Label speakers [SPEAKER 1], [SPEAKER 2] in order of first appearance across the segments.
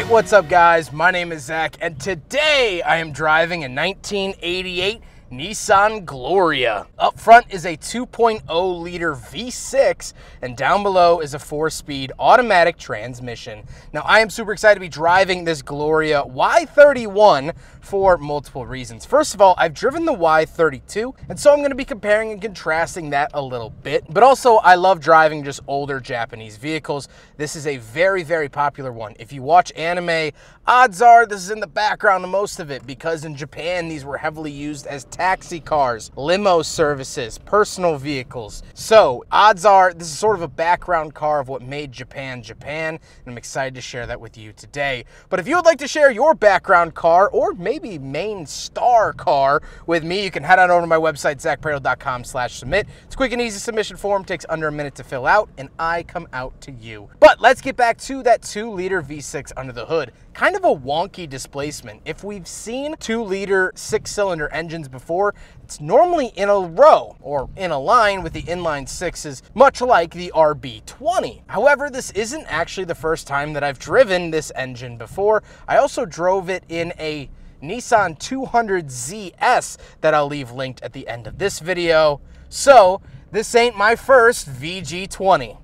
[SPEAKER 1] What's up guys, my name is Zach and today I am driving a 1988 Nissan Gloria. Up front is a 2.0 liter V6 and down below is a 4-speed automatic transmission. Now I am super excited to be driving this Gloria Y31 for multiple reasons. First of all, I've driven the Y32 and so I'm going to be comparing and contrasting that a little bit, but also I love driving just older Japanese vehicles. This is a very, very popular one. If you watch anime, odds are this is in the background of most of it because in Japan these were heavily used as taxi cars, limo services, personal vehicles. So odds are this is sort of a background car of what made Japan Japan, and I'm excited to share that with you today. But if you would like to share your background car or maybe main star car with me, you can head on over to my website, zackparado.com/submit. It's a quick and easy submission form, takes under a minute to fill out, and I come out to you. But let's get back to that 2-liter V6 under the hood. Kind of a wonky displacement. If we've seen 2-liter 6-cylinder engines before, it's normally in a row or in a line with the inline sixes, much like the RB20. However, this isn't actually the first time that I've driven this engine before. I also drove it in a Nissan 200ZS that I'll leave linked at the end of this video. So this ain't my first VG20.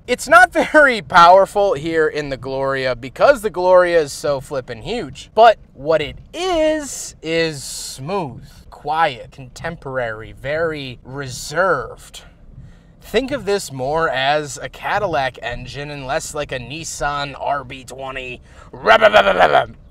[SPEAKER 1] It's not very powerful here in the Gloria because the Gloria is so flippin' huge. But what it is smooth, quiet, contemporary, very reserved. Think of this more as a Cadillac engine and less like a Nissan RB20.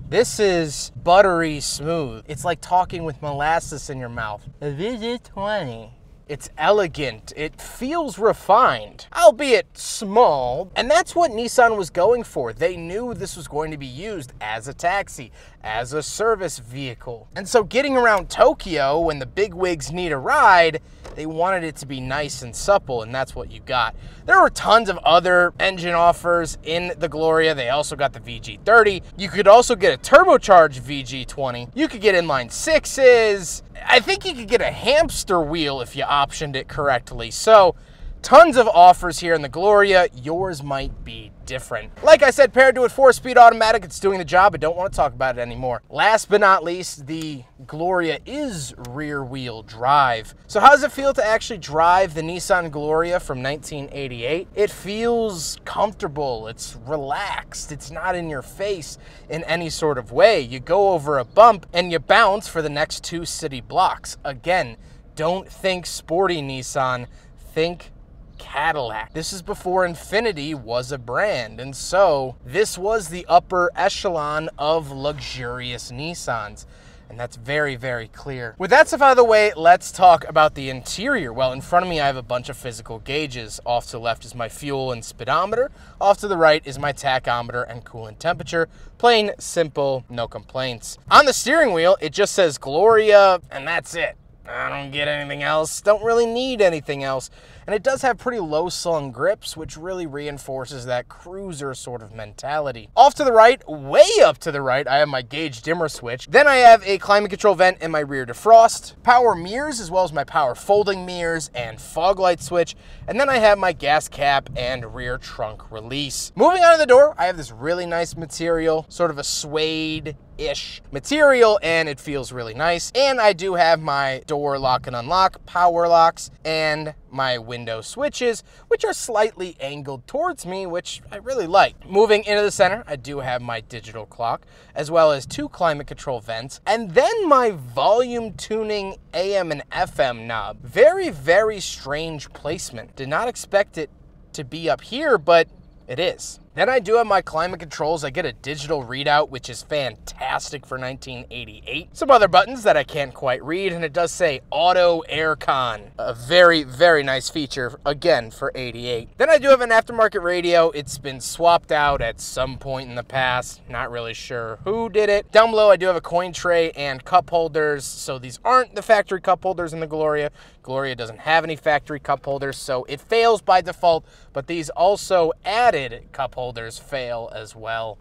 [SPEAKER 1] This is buttery smooth. It's like talking with molasses in your mouth. A VG20. It's elegant, it feels refined, albeit small, and that's what Nissan was going for. They knew this was going to be used as a taxi, as a service vehicle. And so getting around Tokyo when the bigwigs need a ride, they wanted it to be nice and supple, and that's what you got. There were tons of other engine offers in the Gloria. They also got the VG30. You could also get a turbocharged VG20. You could get inline sixes. I think you could get a hamster wheel if you optioned it correctly. So tons of offers here in the Gloria. Yours might be different. Like I said, paired to a 4-speed automatic, it's doing the job. I don't want to talk about it anymore. Last but not least, the Gloria is rear-wheel drive. So how does it feel to actually drive the Nissan Gloria from 1988? It feels comfortable. It's relaxed. It's not in your face in any sort of way. You go over a bump and you bounce for the next 2 city blocks. Again, don't think sporty Nissan. Think Cadillac. This is before Infiniti was a brand, and so this was the upper echelon of luxurious Nissans. And that's very, very clear. With that stuff out of the way, let's talk about the interior. Well, in front of me, I have a bunch of physical gauges. Off to the left is my fuel and speedometer. Off to the right is my tachometer and coolant temperature. Plain, simple, no complaints. On the steering wheel, it just says Gloria, and that's it. I don't get anything else, don't really need anything else. And it does have pretty low slung grips, which really reinforces that cruiser sort of mentality. Off to the right, way up to the right, I have my gauge dimmer switch. Then I have a climate control vent and my rear defrost, power mirrors, as well as my power folding mirrors and fog light switch. And then I have my gas cap and rear trunk release. Moving on to the door, I have this really nice material, sort of a suede-ish material, and it feels really nice. And I do have my door lock and unlock, power locks, and my window switches, which are slightly angled towards me, which I really like. Moving into the center, I do have my digital clock, as well as 2 climate control vents, and then my volume tuning AM and FM knob. Very, very strange placement. Did not expect it to be up here, but it is. Then I do have my climate controls. I get a digital readout, which is fantastic for 1988. Some other buttons that I can't quite read, and it does say Auto Aircon. A very, very nice feature, again, for 88. Then I do have an aftermarket radio. It's been swapped out at some point in the past. Not really sure who did it. Down below, I do have a coin tray and cup holders. So these aren't the factory cup holders in the Gloria. Gloria doesn't have any factory cup holders, so it fails by default, but these also added cup holders fail as well.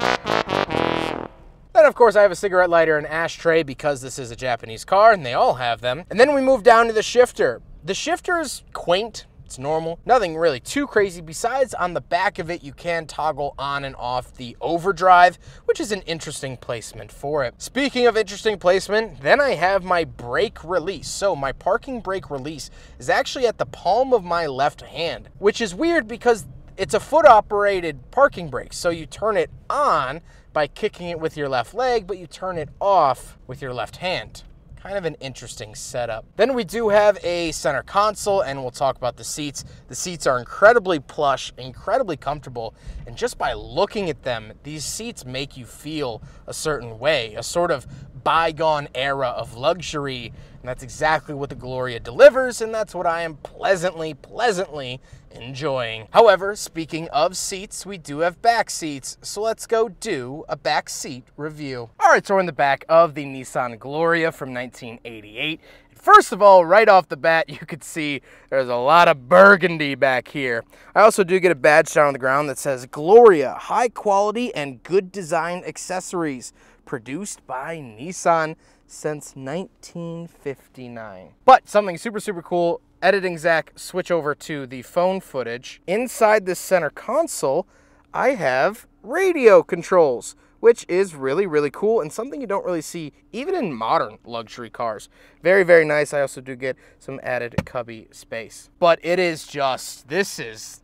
[SPEAKER 1] Then, of course, I have a cigarette lighter and ashtray because this is a Japanese car and they all have them. And then we move down to the shifter. The shifter is quaint, It's normal. Nothing really too crazy. Besides, on the back of it, you can toggle on and off the overdrive, which is an interesting placement for it. Speaking of interesting placement, then I have my brake release. So my parking brake release is actually at the palm of my left hand, which is weird because it's a foot-operated parking brake. So you turn it on by kicking it with your left leg, but you turn it off with your left hand. Kind of an interesting setup. Then we do have a center console, and we'll talk about the seats. The seats are incredibly plush, incredibly comfortable, and just by looking at them, these seats make you feel a certain way, a sort of bygone era of luxury, and that's exactly what the Gloria delivers, and that's what I am pleasantly enjoying. However, speaking of seats, we do have back seats, so let's go do a back seat review. All right, so we're in the back of the Nissan Gloria from 1988. First of all, right off the bat, you could see there's a lot of burgundy back here. I also do get a badge down on the ground that says Gloria, high quality and good design accessories, produced by Nissan since 1959. But something super cool, editing Zack, switch over to the phone footage. Inside this center console, I have radio controls, which is really cool and something you don't really see even in modern luxury cars. Very nice. I also do get some added cubby space. But it is just, this is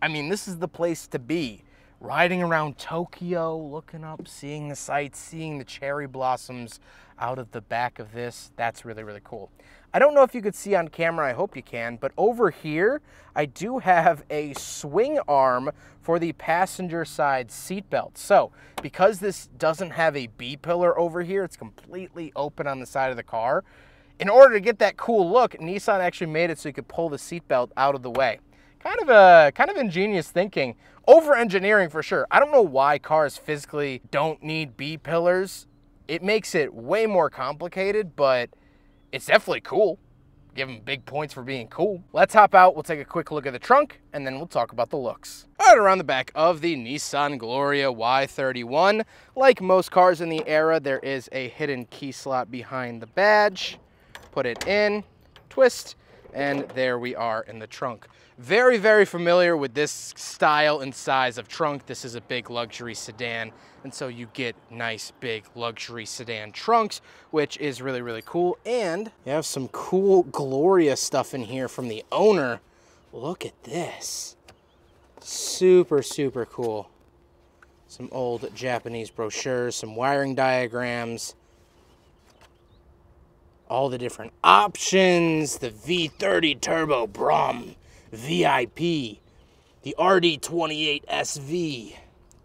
[SPEAKER 1] the place to be. Riding around Tokyo, looking up, seeing the sights, seeing the cherry blossoms out of the back of this. That's really cool. I don't know if you could see on camera, I hope you can, but over here, I do have a swing arm for the passenger side seatbelt. So, because this doesn't have a B-pillar over here, it's completely open on the side of the car. In order to get that cool look, Nissan actually made it so you could pull the seatbelt out of the way. Kind of ingenious thinking. Over-engineering for sure. I don't know why cars physically don't need B-pillars. It makes it way more complicated, but it's definitely cool. Give them big points for being cool. Let's hop out, we'll take a quick look at the trunk, and then we'll talk about the looks. All right, around the back of the Nissan Gloria Y31, like most cars in the era, there is a hidden key slot behind the badge. Put it in, twist, and there we are in the trunk. Very familiar with this style and size of trunk. This is a big luxury sedan, and so you get nice big luxury sedan trunks, which is really cool. And you have some cool Gloria stuff in here from the owner. Look at this. Super cool. Some old Japanese brochures, some wiring diagrams, all the different options, the V30 Turbo Brom VIP, the RD28 SV,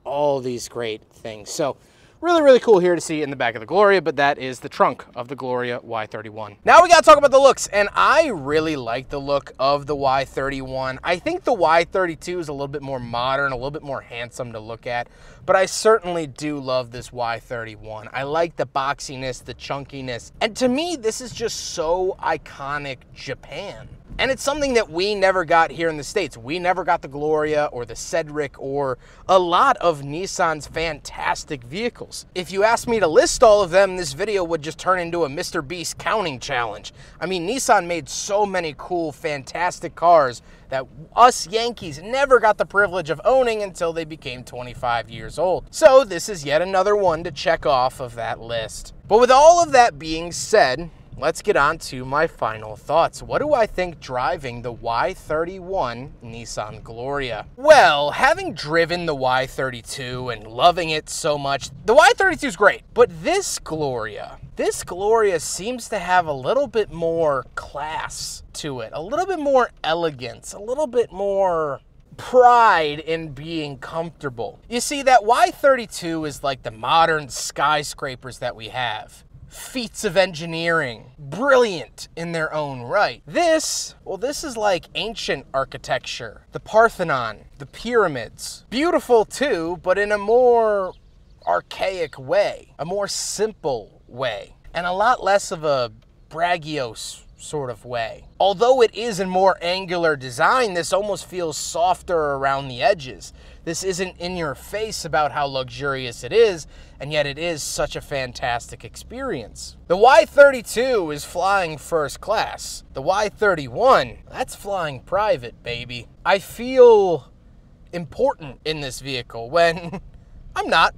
[SPEAKER 1] all these great things. So really cool here to see in the back of the Gloria, but that is the trunk of the Gloria Y31. Now we gotta talk about the looks, and I really like the look of the Y31. I think the Y32 is a little bit more modern, a little bit more handsome to look at, but I certainly do love this Y31. I like the boxiness, the chunkiness, and to me, this is just so iconic Japan. And it's something that we never got here in the States. We never got the Gloria or the Cedric or a lot of Nissan's fantastic vehicles. If you asked me to list all of them, this video would just turn into a Mr. Beast counting challenge. I mean, Nissan made so many cool, fantastic cars that us Yankees never got the privilege of owning until they became 25 years old. So this is yet another one to check off of that list. But with all of that being said, let's get on to my final thoughts. What do I think driving the Y31 Nissan Gloria? Well, having driven the Y32 and loving it so much, the Y32 is great, but this Gloria seems to have a little bit more class to it, a little bit more elegance, a little bit more pride in being comfortable. You see, that Y32 is like the modern skyscrapers that we have. Feats of engineering, brilliant in their own right. This is like ancient architecture. The Parthenon, the pyramids. Beautiful too, but in a more archaic way, a more simple way, and a lot less of a bragiose sort of way. Although it is a more angular design, this almost feels softer around the edges. This isn't in your face about how luxurious it is, and yet it is such a fantastic experience. The Y32 is flying first class. The Y31, that's flying private, baby. I feel important in this vehicle when I'm not.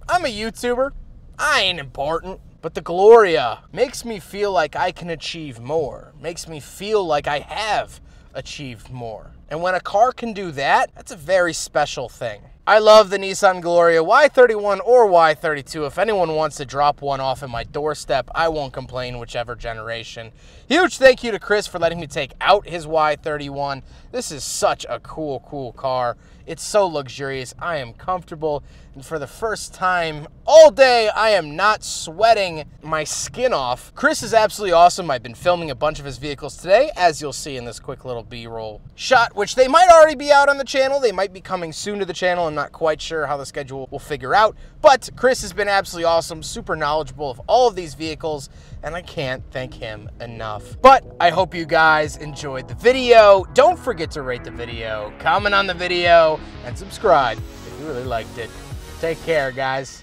[SPEAKER 1] I'm a YouTuber. I ain't important. But the Gloria makes me feel like I can achieve more. Makes me feel like I have achieved more. And when a car can do that, that's a very special thing. I love the Nissan Gloria Y31 or Y32. If anyone wants to drop one off at my doorstep, I won't complain, whichever generation. Huge thank you to Chris for letting me take out his Y31. This is such a cool car. It's so luxurious. I am comfortable. And for the first time all day, I am not sweating my skin off. Chris is absolutely awesome. I've been filming a bunch of his vehicles today, as you'll see in this quick little B-roll shot, which they might already be out on the channel. They might be coming soon to the channel. I'm not quite sure how the schedule will figure out. But Chris has been absolutely awesome, super knowledgeable of all of these vehicles, and I can't thank him enough. But I hope you guys enjoyed the video. Don't forget to rate the video, comment on the video, and subscribe if you really liked it. Take care, guys.